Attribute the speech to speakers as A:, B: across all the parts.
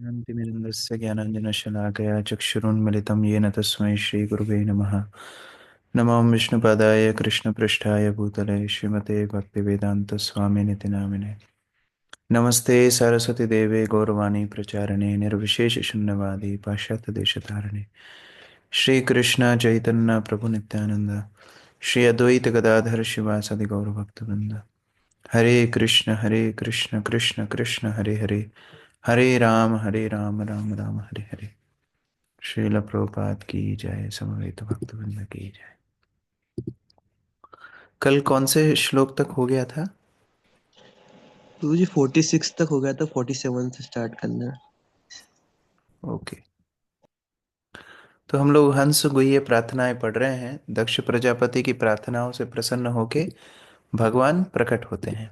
A: ज्ञानतिमिरन्दस्य ज्ञानाञ्जनशलाकया चक्षुरुन्मिलितं येन तस्मै श्रीगुरुवे नमः। नमो विष्णुपादाय कृष्णपृष्ठाय भूतले श्रीमते भक्तिवेदान्तस्वामिनिति नामिने। नमस्ते सरस्वतीदेवे गौरवाणी प्रचारिणे निर्विशेषशून्यवादी पाश्चात्यदेशतारिणे। श्रीकृष्ण चैतन्य प्रभु नित्यानंद श्री अद्वैत गदाधर शिवासादि गौरभक्तवृंद। हरे कृष्ण कृष्ण कृष्ण हरे हरे, हरे राम राम राम हरे हरे। श्रील प्रभुपाद की जय, समवेत भक्तवृंद की जय। कल कौन से श्लोक तक हो गया था?
B: तो जी 46 तक हो गया था, 47 से स्टार्ट करना है।
A: ओके, तो हम लोग हंस गुह्य प्रार्थनाएं पढ़ रहे हैं। दक्ष प्रजापति की प्रार्थनाओं से प्रसन्न होके भगवान प्रकट होते हैं,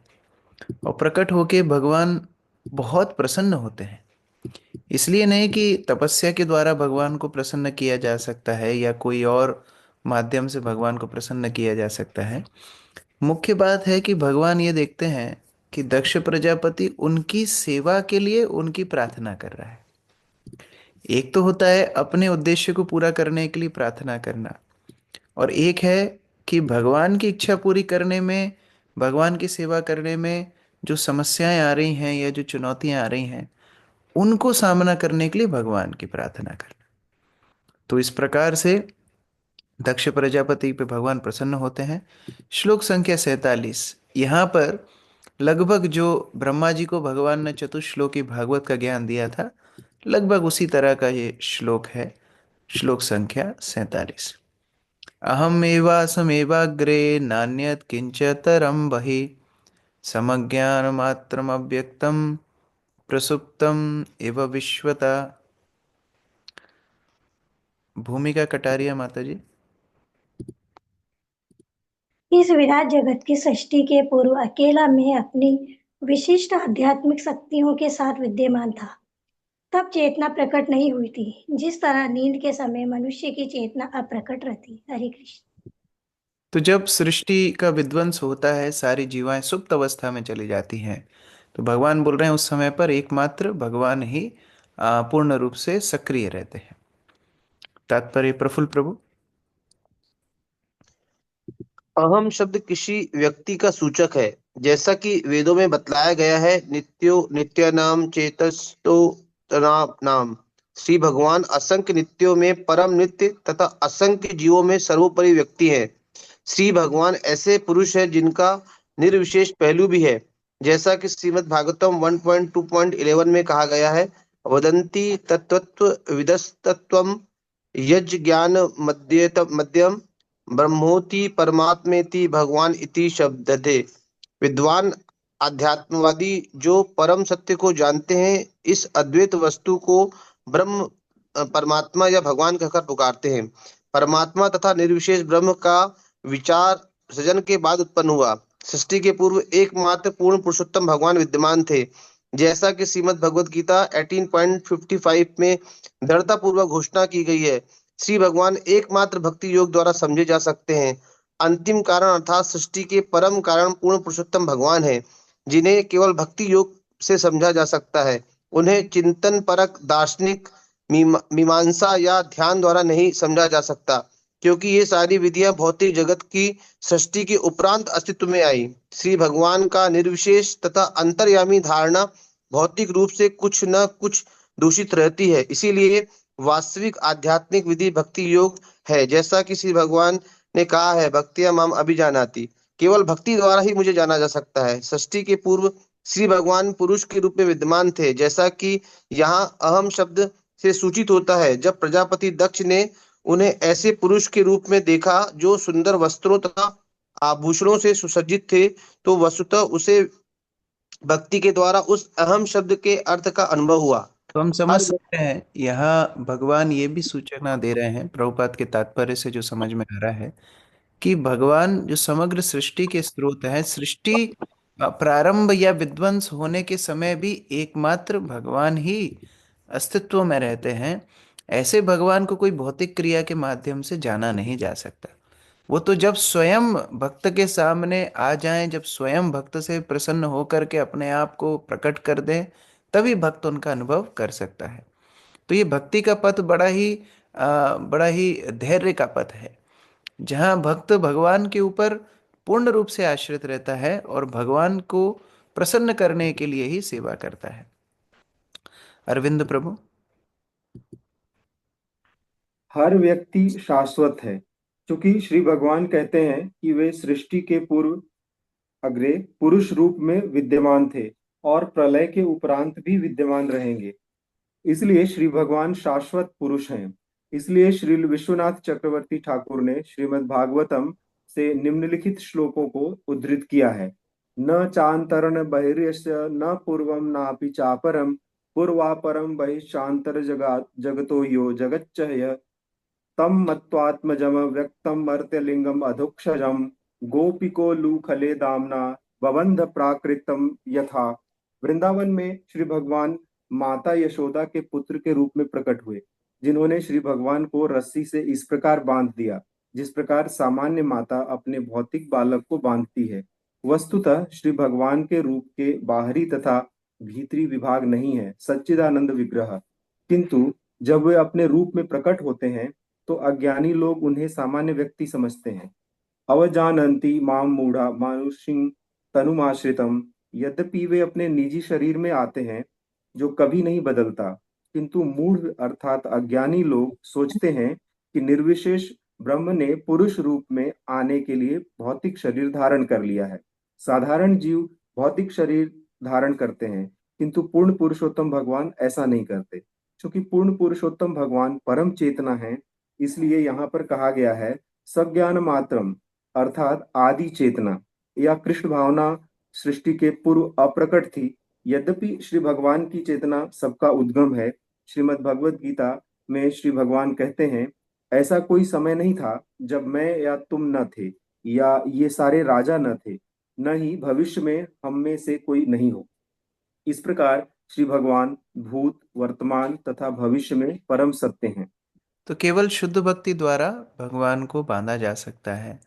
A: और प्रकट होके भगवान बहुत प्रसन्न होते हैं। इसलिए नहीं कि तपस्या के द्वारा भगवान को प्रसन्न किया जा सकता है या कोई और माध्यम से भगवान को प्रसन्न किया जा सकता है। मुख्य बात है कि भगवान ये देखते हैं कि दक्ष प्रजापति उनकी सेवा के लिए उनकी प्रार्थना कर रहा है। एक तो होता है अपने उद्देश्य को पूरा करने के लिए प्रार्थना करना, और एक है कि भगवान की इच्छा पूरी करने में, भगवान की सेवा करने में जो समस्याएं आ रही हैं या जो चुनौतियां आ रही हैं उनको सामना करने के लिए भगवान की प्रार्थना करना। तो इस प्रकार से दक्ष प्रजापति पे भगवान प्रसन्न होते हैं। श्लोक संख्या 47, यहाँ पर लगभग जो ब्रह्मा जी को भगवान ने चतुश्लोकी भागवत का ज्ञान दिया था, लगभग उसी तरह का ये श्लोक है। श्लोक संख्या 47। अहम एवासमेवाग्रे नान्यत् किंच तरम बहि, समज्ञान मात्रम अव्यक्तम प्रसुप्तम एव विश्वता। भूमिका कटारिया माता जी।
C: इस विराट जगत की सृष्टि के पूर्व अकेला मैं अपनी विशिष्ट आध्यात्मिक शक्तियों के साथ विद्यमान था। तब चेतना प्रकट नहीं हुई थी, जिस तरह नींद के समय मनुष्य की चेतना अप्रकट रहती। हरे कृष्ण।
A: तो जब सृष्टि का विध्वंस होता है, सारी जीवाएं सुप्त अवस्था में चली जाती हैं, तो भगवान बोल रहे हैं उस समय पर एकमात्र भगवान ही पूर्ण रूप से सक्रिय रहते हैं। तात्पर्य प्रफुल्ल प्रभु।
D: अहम शब्द किसी व्यक्ति का सूचक है, जैसा कि वेदों में बतलाया गया है। नित्यो नित्यानाम चेतस्तो नाम। श्री भगवान असंख्य नित्यों में परम नित्य तथा असंख्य जीवों में सर्वोपरि व्यक्ति है। श्री भगवान ऐसे पुरुष है जिनका निर्विशेष पहलू भी है, जैसा कि श्रीमद् भागवतम 1.2.11 में कहा गया है। वदंती तत्त्व विदस्तत्वम यज्ञ ज्ञान मध्यम ब्रह्मोति परमात्मेति भगवान इति शब्दते। विद्वान अध्यात्मवादी जो परम सत्य को जानते हैं, इस अद्वैत वस्तु को ब्रह्म परमात्मा या भगवान कहकर पुकारते हैं। परमात्मा तथा निर्विशेष ब्रह्म का विचार सृजन के बाद उत्पन्न हुआ। सृष्टि के पूर्व एकमात्र पूर्ण पुरुषोत्तम भगवान विद्यमान थे, जैसा कि श्रीमद् भगवद गीता 18.55 में दृढ़ता पूर्वक घोषणा की गई है। श्री भगवान एकमात्र भक्ति योग द्वारा समझे जा सकते हैं। अंतिम कारण अर्थात सृष्टि के परम कारण पूर्ण पुरुषोत्तम भगवान है, जिन्हें केवल भक्ति योग से समझा जा सकता है। उन्हें चिंतन परक दार्शनिक मीमांसा या ध्यान द्वारा नहीं समझा जा सकता, क्योंकि ये सारी विधियां भौतिक जगत की सृष्टि के उपरांत अस्तित्व में आई। श्री भगवान का निर्विशेष तथा अंतर्यामी धारणा भौतिक रूप से कुछ न कुछ दूषित रहती है। इसीलिए वास्तविक आध्यात्मिक विधि भक्ति योग है, जैसा कि श्री भगवान ने कहा है, भक्तिया माम अभिजानाति। केवल भक्ति द्वारा ही मुझे जाना जा सकता है। सृष्टि के पूर्व श्री भगवान पुरुष के रूप में विद्यमान थे, जैसा कि यहाँ अहम शब्द से सूचित होता है। जब प्रजापति दक्ष ने उन्हें ऐसे पुरुष के रूप में देखा जो सुंदर वस्त्रों तथा आभूषणों से सुसज्जित थे, तो वस्तुतः उसे भक्ति के द्वारा उस अहम शब्द के अर्थ का अनुभव हुआ।
A: तो हम समझ
D: हर
A: सकते हैं यहाँ भगवान ये भी सूचना दे रहे हैं, प्रभुपाद के तात्पर्य से जो समझ में आ रहा है, कि भगवान जो समग्र सृष्टि के स्रोत हैं, सृष्टि प्रारंभ या विध्वंस होने के समय भी एकमात्र भगवान ही अस्तित्व में रहते हैं। ऐसे भगवान को कोई भौतिक क्रिया के माध्यम से जाना नहीं जा सकता। वो तो जब स्वयं भक्त के सामने आ जाएं, जब स्वयं भक्त से प्रसन्न होकर के अपने आप को प्रकट कर दें, तभी भक्त उनका अनुभव कर सकता है। तो ये भक्ति का पथ बड़ा ही धैर्य का पथ है, जहाँ भक्त भगवान के ऊपर पूर्ण रूप से आश्रित रहता है और भगवान को प्रसन्न करने के लिए ही सेवा करता है। अरविंद प्रभु।
E: हर व्यक्ति शाश्वत है, क्योंकि श्री भगवान कहते हैं कि वे सृष्टि के पूर्व अग्रे पुरुष रूप में विद्यमान थे और प्रलय के उपरांत भी विद्यमान रहेंगे। इसलिए श्री भगवान शाश्वत पुरुष हैं। इसलिए श्री विश्वनाथ चक्रवर्ती ठाकुर ने श्रीमद् भागवतम से निम्नलिखित श्लोकों को उद्धृत किया है। न चांतरन बहिर्यस्य न पूर्वम नापि चापरम पूर्वापरम बहिश्चांतर जगतो यो जगच्चय तम मत्वात्मजम व्यक्तम मर्त्यलिंगम अधोक्षजम गोपिको लूखले दामना बबंध प्राकृतम यथा। वृंदावन में श्री भगवान माता यशोदा के पुत्र के रूप में प्रकट हुए, जिन्होंने श्री भगवान को रस्सी से इस प्रकार बांध दिया जिस प्रकार सामान्य माता अपने भौतिक बालक को बांधती है। वस्तुतः श्री भगवान के रूप के बाहरी तथा भीतरी विभाग नहीं है, सच्चिदानंद विग्रह। किंतु जब वे अपने रूप में प्रकट होते हैं तो अज्ञानी लोग उन्हें सामान्य व्यक्ति समझते हैं। अवजानन्ति माम मूढ़ा मानुषिं तनुमाश्रितम। यद्यपि वे अपने निजी शरीर में आते हैं जो कभी नहीं बदलता, किंतु मूढ़ अर्थात अज्ञानी लोग सोचते हैं कि निर्विशेष ब्रह्म ने पुरुष रूप में आने के लिए भौतिक शरीर धारण कर लिया है। साधारण जीव भौतिक शरीर धारण करते हैं, किंतु पूर्ण पुरुषोत्तम भगवान ऐसा नहीं करते। क्योंकि पूर्ण पुरुषोत्तम भगवान परम चेतना है, इसलिए यहाँ पर कहा गया है सज्ञान मात्रम, अर्थात आदि चेतना या कृष्ण भावना सृष्टि के पूर्व अप्रकट थी। यद्यपि श्री भगवान की चेतना सबका उद्गम है। श्रीमद् भगवत गीता में श्री भगवान कहते हैं, ऐसा कोई समय नहीं था जब मैं या तुम न थे, या ये सारे राजा न थे, न ही भविष्य में हम में से कोई नहीं हो। इस प्रकार श्री भगवान भूत, वर्तमान तथा भविष्य में परम सत्य हैं।
A: तो केवल शुद्ध भक्ति द्वारा भगवान को बांधा जा सकता है।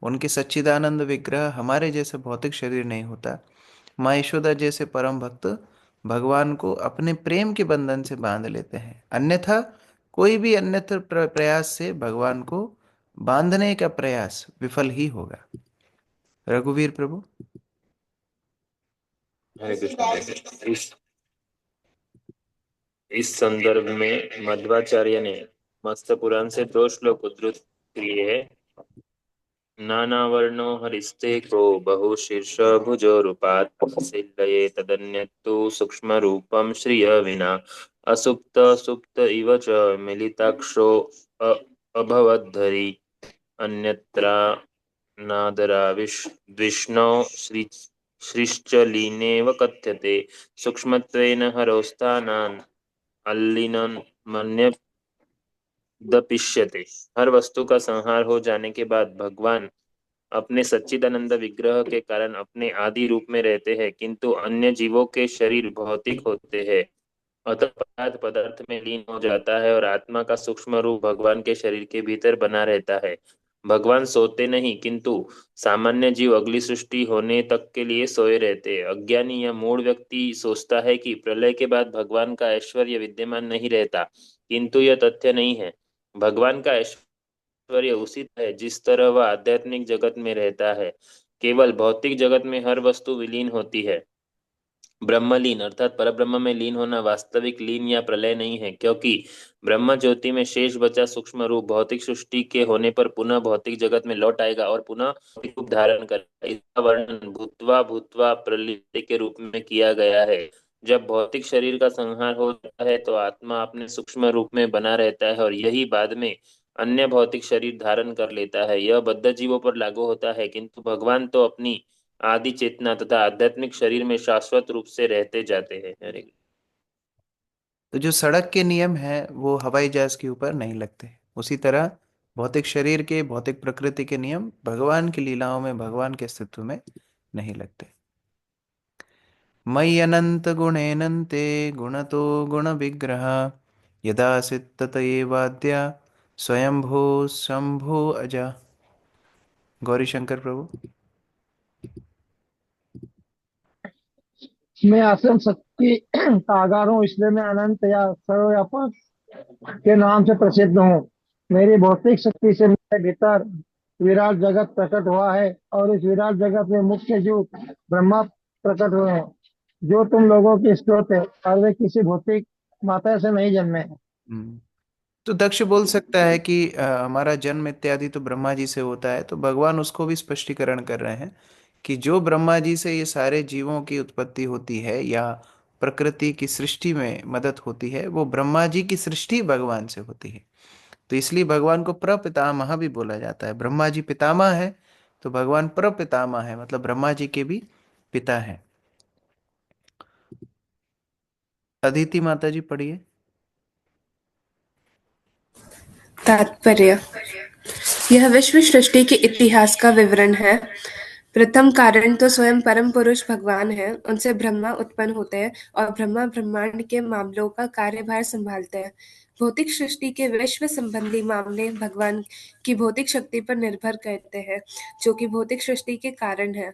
A: उनके सच्चिदानंद विग्रह हमारे जैसे भौतिक शरीर नहीं होता। माँ यशोदा जैसे परम भक्त भगवान को अपने प्रेम के बंधन से बांध लेते हैं, अन्यथा कोई भी अन्यत्र प्रयास से भगवान को बांधने का प्रयास विफल ही होगा। रघुवीर प्रभु।
F: हरे कृष्ण। इस संदर्भ में मध्वाचार्य ने मत्स्य पुराण से 2 श्लोक उद्धृत किए हैं। नानावर्णो हरिस्ते को बहुशीर्ष भुजो रूपात् सिद्धये तदन्यत्तु सूक्ष्म रूपम श्रिय विना असुप्त सुप्त इव च मिलिताक्षो अभवद्धरी अन्यत्रा नादरा विष्णो श्रीश्च लीनेव कथ्यते सूक्ष्मत्वेन हरोस्थानान् अल्लिनन् मन्यदपिष्यते। हर वस्तु का संहार हो जाने के बाद भगवान अपने सच्चिदानंद विग्रह के कारण अपने आदि रूप में रहते हैं, किंतु अन्य जीवों के शरीर भौतिक होते हैं। अतः पदार्थ पदार्थ में लीन हो जाता है और आत्मा का सूक्ष्म रूप भगवान के शरीर के भीतर बना रहता है। भगवान सोते नहीं, किंतु सामान्य जीव अगली सृष्टि होने तक के लिए सोए रहते। अज्ञानी या मूढ़ व्यक्ति सोचता है कि प्रलय के बाद भगवान का ऐश्वर्य विद्यमान नहीं रहता, किंतु यह तथ्य नहीं है। भगवान का ऐश्वर्य उसी तरह है जिस तरह वह आध्यात्मिक जगत में रहता है। केवल भौतिक जगत में हर वस्तु विलीन होती है। ब्रह्मलीन अर्थात परब्रह्म में लीन होना वास्तविक लीन या प्रलय नहीं है, क्योंकि ब्रह्म ज्योति में शेष बचा सूक्ष्म रूप भौतिक सृष्टि के होने पर पुनः भौतिक जगत में लौट आएगा और पुनः भौतिक रूप धारण करेगा। इसका वर्णन भूत्वा भूत्वा प्रलय के रूप में किया गया है। जब भौतिक शरीर का संहार हो जाता है तो आत्मा अपने सूक्ष्म रूप में बना रहता है और यही बाद में अन्य भौतिक शरीर धारण कर लेता है। यह बद्ध जीवों पर लागू होता है, किंतु भगवान तो अपनी आदि चेतना तथा आध्यात्मिक शरीर में शाश्वत रूप से रहते जाते हैं। हरे
A: तो जो सड़क के नियम हैं वो हवाई जहाज के ऊपर नहीं लगते, उसी तरह भौतिक शरीर के, भौतिक प्रकृति के नियम भगवान की लीलाओं में, भगवान के अस्तित्व में नहीं लगते। मयि अनंत गुणेनन्ते गुणतो गुण विग्रह यदा सिद्धत एवाद्या स्वयंभू शंभु अजा। गौरी शंकर प्रभु।
G: मैं आश्रम कि सागर हूँ इसलिए मैं अनंत या सर्वव्यापक के नाम से प्रसिद्ध हूँ। मेरी भौतिक शक्ति से मेरे भीतर विराट जगत प्रकट हुआ है और इस विराट जगत में मुख्य जीव ब्रह्मा प्रकट हुए हैं, जो तुम लोगों के स्रोत है और वे किसी भौतिक माता से नहीं जन्मे हैं।
A: हम्म। तो दक्ष बोल सकता है कि हमारा जन्म इत्यादि तो ब्रह्मा जी से होता है, तो भगवान उसको भी स्पष्टीकरण कर रहे हैं कि जो ब्रह्मा जी से ये सारे जीवों की उत्पत्ति होती है या प्रकृति की सृष्टि में मदद होती है, वो ब्रह्मा जी की सृष्टि भगवान से होती है। तो इसलिए भगवान को प्रपितामह भी बोला जाता है। ब्रह्मा जी पितामह है, तो भगवान प्रपितामह है, मतलब ब्रह्मा जी के भी पिता हैं। अदिति माता जी पढ़िए।
H: तात्पर्य। यह विश्व सृष्टि के इतिहास का विवरण है। प्रथम कारण तो स्वयं परम पुरुष भगवान है, उनसे ब्रह्मा उत्पन्न होते हैं और ब्रह्मा ब्रह्मांड के मामलों का कार्यभार संभालते हैं। भौतिक सृष्टि के विश्व संबंधी मामले भगवान की भौतिक शक्ति पर निर्भर करते हैं, जो कि भौतिक सृष्टि के कारण है।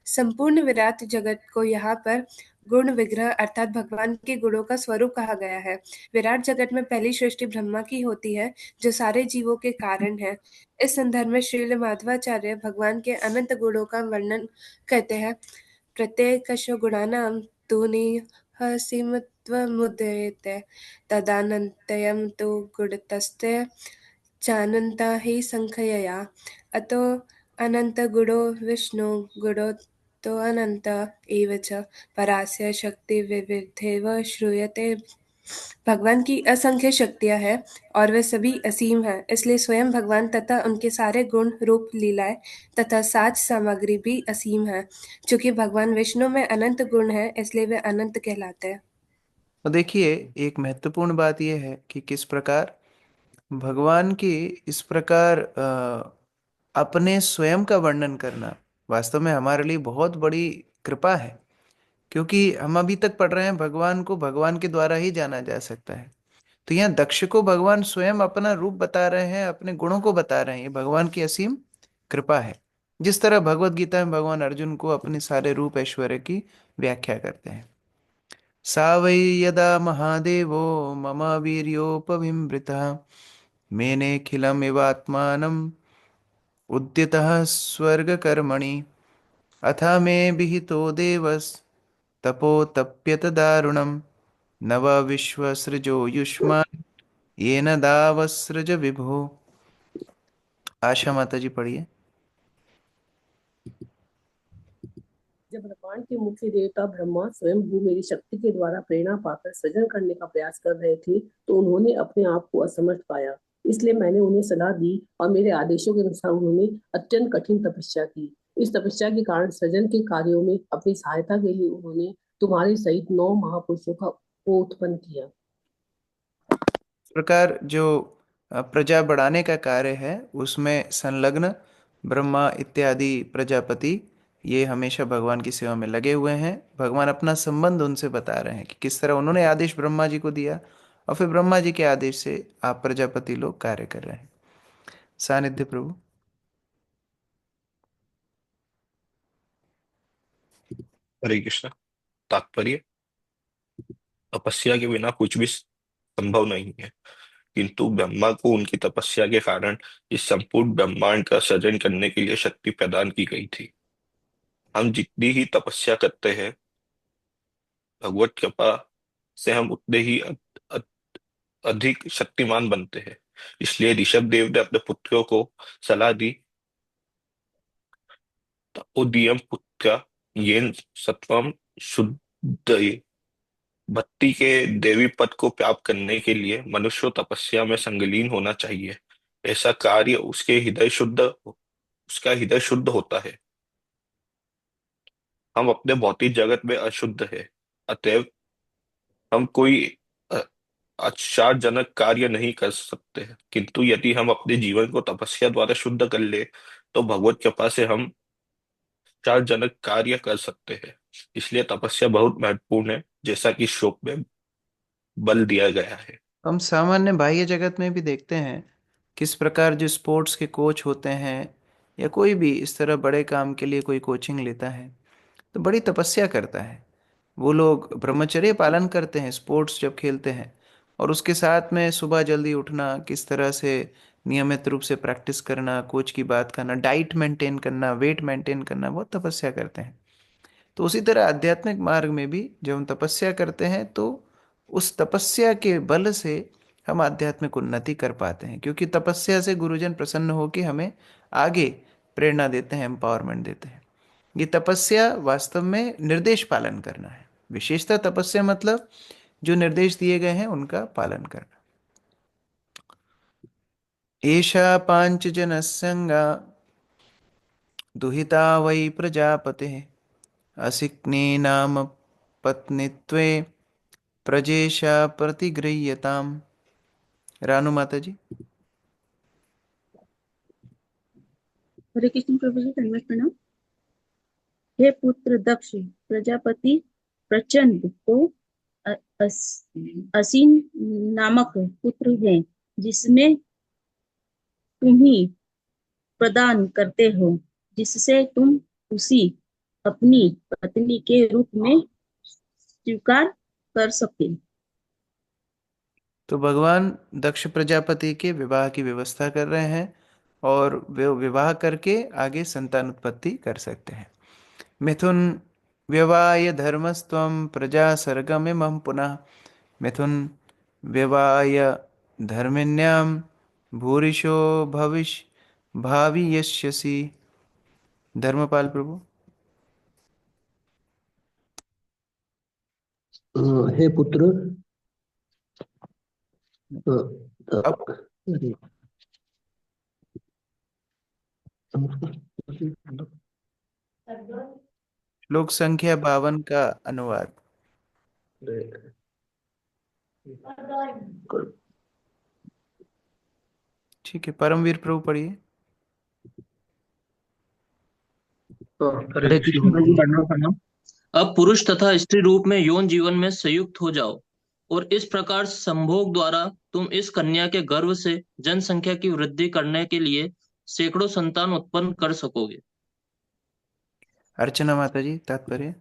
H: संपूर्ण विराट जगत को यहाँ पर गुण विग्रह अर्थात भगवान के गुणों का स्वरूप कहा गया है। विराट जगत में पहली सृष्टि ब्रह्मा की होती है, जो सारे जीवों के कारण है। इस संदर्भ में श्रील माधवाचार्य भगवान के अनंत गुणों का वर्णन करते हैं। प्रत्येकस्य गुणानां तूनिः सीमत्वमुदीरते तदानन्तयं तु गुणतस्ते चानन्ता हि संख्यया अतो अनन्तगुणो विष्णु गुणो अनंत एव च परास्य शक्ति विविधेव श्रूयते। भगवान की असंख्य शक्तियां हैं और वे सभी असीम हैं, इसलिए स्वयं भगवान तथा उनके सारे गुण रूप लीलाएं तथा साज सामग्री भी असीम है। चूंकि भगवान विष्णु में अनंत गुण है, इसलिए वे अनंत कहलाते हैं।
A: तो देखिए, एक महत्वपूर्ण बात यह है कि किस प्रकार भगवान की इस प्रकार अपने स्वयं का वर्णन करना वास्तव में हमारे लिए बहुत बड़ी कृपा है, क्योंकि हम अभी तक पढ़ रहे हैं भगवान को भगवान के द्वारा ही जाना जा सकता है। तो यहाँ दक्ष को भगवान स्वयं अपना रूप बता रहे हैं, अपने गुणों को बता रहे हैं। ये भगवान की असीम कृपा है। जिस तरह भगवत गीता में भगवान अर्जुन को अपने सारे रूप ऐश्वर्य की व्याख्या करते हैं। सा वै यदा महादेवो मम वीर्योपविमृतः मेनेखिलमिवात्मानम् उद्यतः स्वर्गकर्मणि अथ मे विहितो देवस्तपोतप्यत दारुणम् नव विश्वसृजो युष्मान् येन दावसृज विभो। आशा माता जी पढ़िए।
I: जब ब्रह्मांड के मुख्य देवता ब्रह्मा स्वयं भू मेरी शक्ति के द्वारा प्रेरणा पाकर सृजन करने का प्रयास कर रहे थे, तो उन्होंने अपने आप को असमर्थ पाया। इसलिए मैंने उन्हें सलाह दी और मेरे आदेशों के अनुसार उन्होंने अत्यंत कठिन तपस्या की। इस तपस्या के कारण सृजन के कार्यों में अपनी सहायता के लिए उन्होंने तुम्हारे सहित 9 महापुरुषों को उत्पन्न किया।
A: प्रकार जो प्रजा बढ़ाने का कार्य है उसमें संलग्न ब्रह्मा इत्यादि प्रजापति ये हमेशा भगवान की सेवा में लगे हुए हैं। भगवान अपना संबंध उनसे बता रहे हैं कि किस तरह उन्होंने आदेश ब्रह्मा जी को दिया और फिर ब्रह्मा जी के आदेश से आप प्रजापति लोग कार्य कर रहे हैं। सानिध्य प्रभु।
J: हरे कृष्ण। तात्पर्य। तपस्या के बिना कुछ भी संभव नहीं है, किंतु ब्रह्मा को उनकी तपस्या के कारण इस संपूर्ण ब्रह्मांड का सृजन करने के लिए शक्ति प्रदान की गई थी। हम जितनी ही तपस्या करते हैं, भगवत कृपा से हम उतने ही अधिक शक्तिमान बनते हैं। इसलिए ऋषभ देव ने अपने पुत्रों को सलाह दी, तपोदियम पुत्र येन सत्वम शुद्धये। भक्ति के देवी पद को प्राप्त करने के लिए मनुष्य को तपस्या में संलग्न होना चाहिए। ऐसा कार्य उसका हृदय शुद्ध होता है। हम अपने भौतिक जगत में अशुद्ध है, अतएव हम कोई अ, आश्चर्यजनक कार्य नहीं कर सकते हैं। किंतु यदि हम अपने जीवन को तपस्या द्वारा शुद्ध कर ले, तो भगवत कृपा से हम आश्चर्यजनक कार्य कर सकते हैं। इसलिए तपस्या बहुत महत्वपूर्ण है, जैसा कि श्लोक में बल दिया गया है।
A: हम सामान्य बाह्य जगत में भी देखते हैं किस प्रकार जो स्पोर्ट्स के कोच होते हैं या कोई भी इस तरह बड़े काम के लिए कोई कोचिंग लेता है तो बड़ी तपस्या करता है। वो लोग ब्रह्मचर्य पालन करते हैं स्पोर्ट्स जब खेलते हैं, और उसके साथ में सुबह जल्दी उठना, किस तरह से नियमित रूप से प्रैक्टिस करना, कोच की बात करना, डाइट मेंटेन करना, वेट मेंटेन करना, बहुत तपस्या करते हैं। तो उसी तरह आध्यात्मिक मार्ग में भी जब हम तपस्या करते हैं तो उस तपस्या के बल से हम आध्यात्मिक उन्नति कर पाते हैं, क्योंकि तपस्या से गुरुजन प्रसन्न होकर हमें आगे प्रेरणा देते हैं, एम्पावरमेंट देते हैं। ये तपस्या वास्तव में निर्देश पालन करना है। विशेषता तपस्या मतलब जो निर्देश दिए गए हैं उनका पालन करना। एषा पांचजनसंगा दुहिता वै प्रजापते असिक्ने नाम पत्नीत्वे प्रजेशा प्रतिगृह्यताम। रानू माता जी।
I: हरे कृष्ण प्रभु जी, धन्यवाद प्रणाम। हे पुत्र दक्ष, प्रजापति प्रचंड को असीन नामक पुत्र है, जिसमें तुम ही प्रदान करते हो, जिससे तुम उसी अपनी पत्नी के रूप में स्वीकार कर सके।
A: तो भगवान दक्ष प्रजापति के विवाह की व्यवस्था कर रहे हैं, और वे विवाह करके आगे संतान उत्पत्ति कर सकते हैं। मिथुन व्यवाय धर्मस्त्वं प्रजा सर्गमिमं पुनः मिथुन व्यवाय धर्मिण्यां भूरिशो भविष्य भावी यस्यसि। धर्मपाल प्रभु।
K: हे पुत्र,
A: अब श्लोक संख्या 52 का अनुवाद। ठीक है, परमवीर प्रभु पढ़िए।
K: हरे कृष्ण प्रभु, दंडवत प्रणाम। अब पुरुष तथा स्त्री रूप में यौन जीवन में संयुक्त हो जाओ, और इस प्रकार संभोग द्वारा तुम इस कन्या के गर्भ से जनसंख्या की वृद्धि करने के लिए सैकड़ों संतान उत्पन्न कर सकोगे।
A: अर्चना माता जी, तात्पर्य।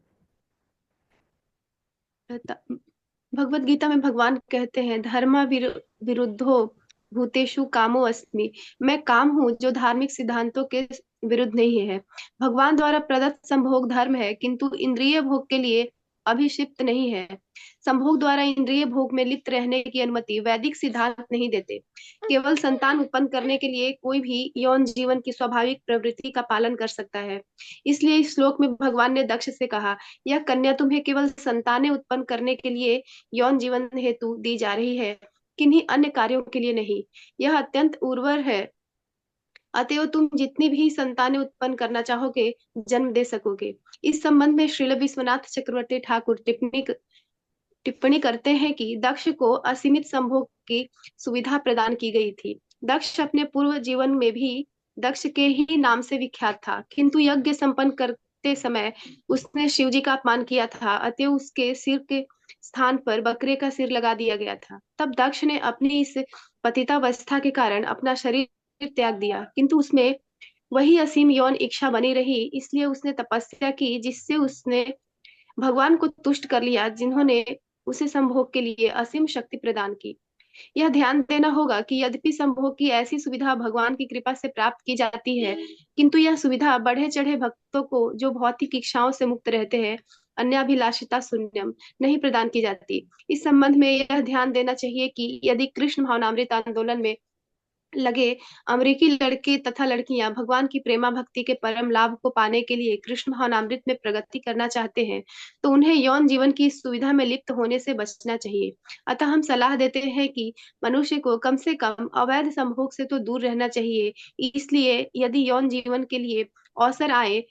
H: भगवत गीता में भगवान कहते हैं, धर्म विरुद्धो भूतेषु कामो अस्मि। मैं काम हूँ जो धार्मिक सिद्धांतों के विरुद्ध नहीं है। भगवान द्वारा प्रदत्त संभोग धर्म है, किंतु इंद्रिय भोग के लिए अभिषिक्त नहीं है। संभोग द्वारा इंद्रिय भोग में लिप्त रहने की अनुमति वैदिक सिद्धांत नहीं देते। केवल संतान उत्पन्न करने के लिए कोई भी यौन जीवन की स्वाभाविक प्रवृत्ति का पालन कर सकता है। इसलिए इस श्लोक में भगवान ने दक्ष से कहा, यह कन्या तुम्हें केवल संतानें उत्पन्न करने के लिए यौन जीवन हेतु दी जा रही है, किन्हीं अन्य कार्यों के लिए नहीं। यह अत्यंत उर्वर है, अतएव तुम जितनी भी संतानें उत्पन्न करना चाहोगे जन्म दे सकोगे। इस संबंध में श्रील विश्वनाथ चक्रवर्ती ठाकुर टिप्पणी करते हैं कि दक्ष को असीमित संभोग की सुविधा प्रदान की गई थी। दक्ष अपने पूर्व जीवन में भी दक्ष के ही नाम से विख्यात था, किंतु यज्ञ संपन्न करते समय उसने शिवजी का अपमान किया था, अतएव उसके सिर के स्थान पर बकरे का सिर लगा दिया गया था। तब दक्ष ने अपनी इस पतितावस्था के कारण अपना शरीर त्याग दिया, किंतु उसमें वही असीम यौन इच्छा बनी रही। इसलिए उसने तपस्या की, जिससे उसने भगवान को तुष्ट कर लिया, जिन्होंने उसे संभोग के लिए असीम शक्ति प्रदान की। यह ध्यान देना होगा कि यद्यपि संभोग की ऐसी सुविधा भगवान की कृपा से प्राप्त की जाती है, किंतु यह सुविधा बढ़े चढ़े भक्तों को, जो भौतिक इच्छाओं से मुक्त रहते हैं, अन्याभिलाषिता शून्यम, नहीं प्रदान की जाती। इस संबंध में यह ध्यान देना चाहिए कि यदि कृष्ण भावनामृत आंदोलन में लगे अमेरिकी लड़के तथा लड़कियां भगवान की प्रेमा भक्ति के परम लाभ को पाने के लिए कृष्ण भावनामृत में प्रगति करना चाहते हैं, तो उन्हें यौन जीवन की सुविधा में लिप्त होने से बचना चाहिए। अतः हम सलाह देते हैं कि मनुष्य को कम से कम अवैध संभोग से तो दूर रहना चाहिए। इसलिए यदि यौन जीवन के लिए अवसर आए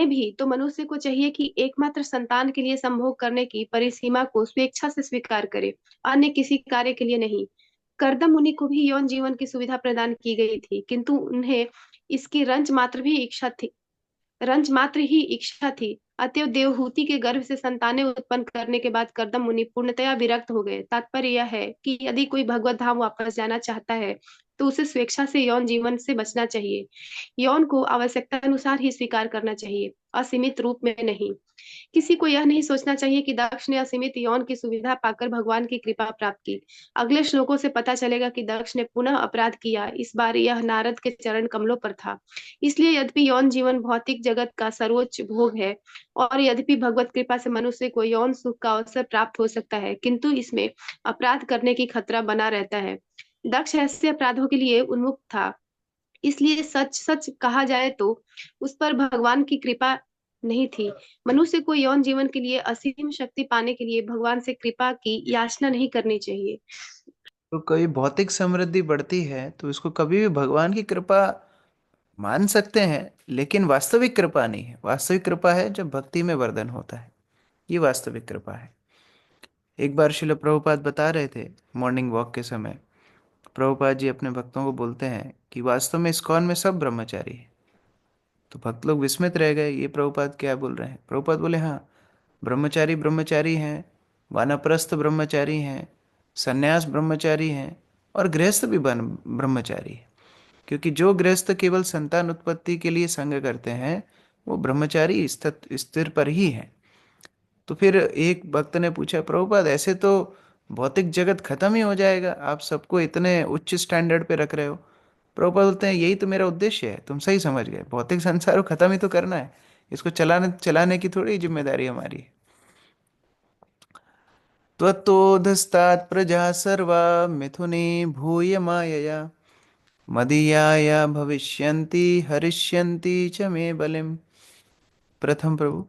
H: भी तो मनुष्य को चाहिए कि एकमात्र संतान के लिए संभोग करने की परिसीमा को स्वेच्छा से स्वीकार करे, अन्य किसी कार्य के लिए नहीं। करदम मुनि को भी यौन जीवन की सुविधा प्रदान की गई थी, किंतु उन्हें इसकी रंच मात्र ही इच्छा थी। अतएव देवहूति के गर्भ से संतानें उत्पन्न करने के बाद करदम मुनि पूर्णतया विरक्त हो गए। तात्पर्य यह है कि यदि कोई भगवत धाम वापस जाना चाहता है तो उसे स्वेच्छा से यौन जीवन से बचना चाहिए। यौन को आवश्यकता अनुसार ही स्वीकार करना चाहिए, असीमित रूप में नहीं। किसी को यह नहीं सोचना चाहिए कि दक्ष ने असीमित यौन की सुविधा पाकर भगवान की कृपा प्राप्त की। अगले श्लोकों से पता चलेगा कि दक्ष ने पुनः अपराध किया। इस बार यह नारद के चरण कमलों पर था। इसलिए यद्यपि यौन जीवन भौतिक जगत का सर्वोच्च भोग है और यद्यपि भगवत कृपा से मनुष्य को यौन सुख का अवसर प्राप्त हो सकता है, किंतु इसमें अपराध करने की खतरा बना रहता है। दक्ष ऐसे अपराधों के लिए उन्मुख था। इसलिए सच सच कहा जाए तो उस पर भगवान की कृपा नहीं थी। मनुष्य को यौन जीवन के लिए असीम शक्ति पाने के लिए भगवान से कृपा की याचना नहीं करनी चाहिए।
A: तो कोई भौतिक समृद्धि बढ़ती है तो इसको कभी भी भगवान की कृपा मान सकते हैं, लेकिन वास्तविक कृपा नहीं है। वास्तविक कृपा है जब भक्ति में वर्धन होता है, ये वास्तविक कृपा है। एक बार शिल प्रभुपाद बता रहे थे मॉर्निंग वॉक के समय, प्रभुपाद जी अपने भक्तों को बोलते हैं कि वास्तव में इस्कॉन में सब ब्रह्मचारी है। तो भक्त लोग विस्मित रह गए, ये प्रभुपाद क्या बोल रहे हैं। प्रभुपाद बोले हाँ, ब्रह्मचारी ब्रह्मचारी हैं, वानप्रस्थ ब्रह्मचारी हैं, सन्यास ब्रह्मचारी हैं, और गृहस्थ भी ब्रह्मचारी है। क्योंकि जो गृहस्थ केवल संतान उत्पत्ति के लिए संग करते हैं वो ब्रह्मचारी स्थिर पर ही है। तो फिर एक भक्त ने पूछा, प्रभुपाद ऐसे तो भौतिक जगत खत्म ही हो जाएगा, आप सबको इतने उच्च स्टैंडर्ड पे रख रहे हो। प्रभुपाद बोलते हैं यही तो मेरा उद्देश्य है, तुम सही समझ गए, भौतिक संसार को खत्म ही तो करना है, इसको चलाने चलाने की थोड़ी जिम्मेदारी हमारी है। त्वत्तोधस्तात् प्रजा सर्वा मिथुनी भूय मायया मदीयाया भविष्यन्ति हरिष्यन्ति च मे बलिम। प्रथम प्रभु।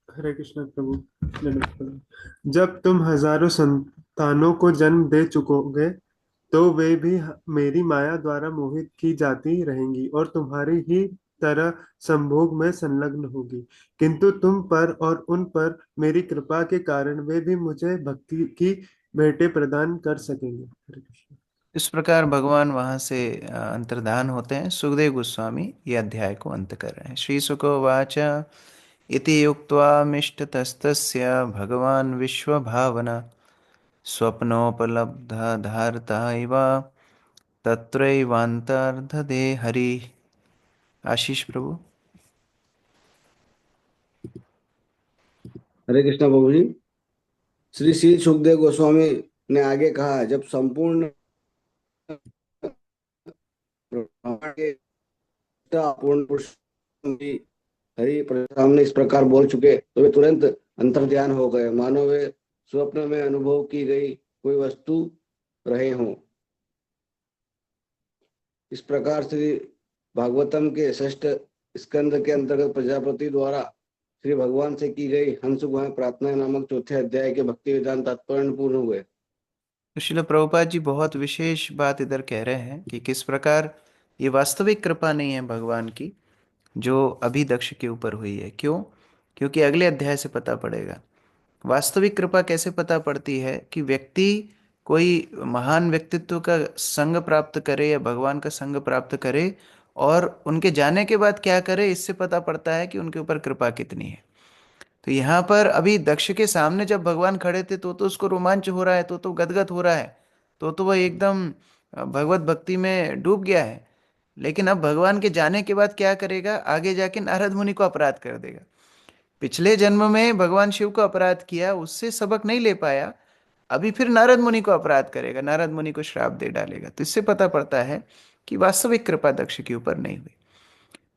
E: हरे कृष्ण प्रभु। जब तुम हजारों संतानों को जन्म दे चुकोगे तो वे भी मेरी माया द्वारा मोहित की जाती रहेंगी और तुम्हारी ही तरह संभोग में संलग्न होगी, किंतु तुम पर और उन पर मेरी कृपा के कारण वे भी मुझे भक्ति की भेंटें प्रदान कर सकेंगे। हरे कृष्ण।
A: इस प्रकार भगवान वहां से अंतर्धान होते हैं। सुखदेव गोस्वामी ये अध्याय को अंत कर रहे हैं। श्री शुक वाच इति युक्त्वा मिष्टतस्तस्य भगवान् विश्वभावना स्वप्नोपलब्धधार्ता इव तत्रैवान्तर्धदे हरि। आशीष प्रभु।
L: हरे कृष्ण प्रभु जी। श्री श्री सुखदेव गोस्वामी ने आगे कहा, जब संपूर्ण ब्रह्मांड के पूर्ण पुरुष हरि सामने इस प्रकार बोल चुके तो वे तुरंत अंतर्ध्यान हो गए, मानो वे स्वप्न में अनुभव की गई कोई वस्तु रहे हों। इस प्रकार श्री भागवतम के षष्ठ स्कंद के अंतर्गत प्रजापति द्वारा श्री भगवान से की गई हंस गुहा प्रार्थना नामक चौथे अध्याय के भक्ति विधान तात्पर्य पूर्ण हुए।
A: तो श्रील प्रभुपाद जी बहुत विशेष बात इधर कह रहे हैं कि किस प्रकार ये वास्तविक कृपा नहीं है भगवान की जो अभी दक्ष के ऊपर हुई है। क्यों? क्योंकि अगले अध्याय से पता पड़ेगा वास्तविक कृपा कैसे पता पड़ती है कि व्यक्ति कोई महान व्यक्तित्व का संग प्राप्त करे या भगवान का संग प्राप्त करे और उनके जाने के बाद क्या करे, इससे पता पड़ता है कि उनके ऊपर कृपा कितनी है। तो यहाँ पर अभी दक्ष के सामने जब भगवान खड़े थे तो उसको रोमांच हो रहा है, तो गदगद हो रहा है, तो वह एकदम भगवत भक्ति में डूब गया है। लेकिन अब भगवान के जाने के बाद क्या करेगा, आगे जाके नारद मुनि को अपराध कर देगा। पिछले जन्म में भगवान शिव को अपराध किया, उससे सबक नहीं ले पाया, अभी फिर नारद मुनि को अपराध करेगा, नारद मुनि को श्राप दे डालेगा। तो इससे पता पड़ता है कि वास्तविक कृपा दक्ष के ऊपर नहीं हुई।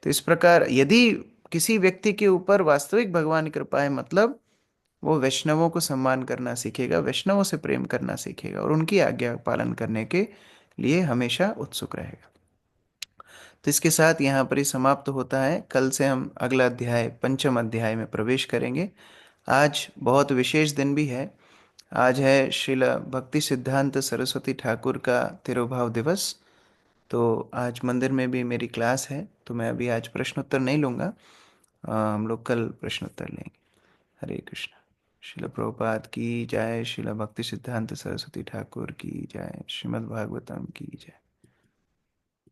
A: तो इस प्रकार यदि किसी व्यक्ति के ऊपर वास्तविक भगवान की कृपा है, मतलब वो वैष्णवों को सम्मान करना सीखेगा, वैष्णवों से प्रेम करना सीखेगा और उनकी आज्ञा पालन करने के लिए हमेशा उत्सुक रहेगा। तो इसके साथ यहाँ पर ही समाप्त होता है। कल से हम अगला अध्याय पंचम अध्याय में प्रवेश करेंगे। आज बहुत विशेष दिन भी है। आज है श्रील भक्ति सिद्धांत सरस्वती ठाकुर का तिरुभाव दिवस। तो आज मंदिर में भी मेरी क्लास है, तो मैं अभी आज प्रश्नोत्तर नहीं लूँगा, हम लोग कल प्रश्नोत्तर लेंगे। हरे कृष्ण। श्रील प्रभुपाद की जय, श्रील भक्ति सिद्धांत सरस्वती ठाकुर की जय, श्रीमद् भागवतम की जय।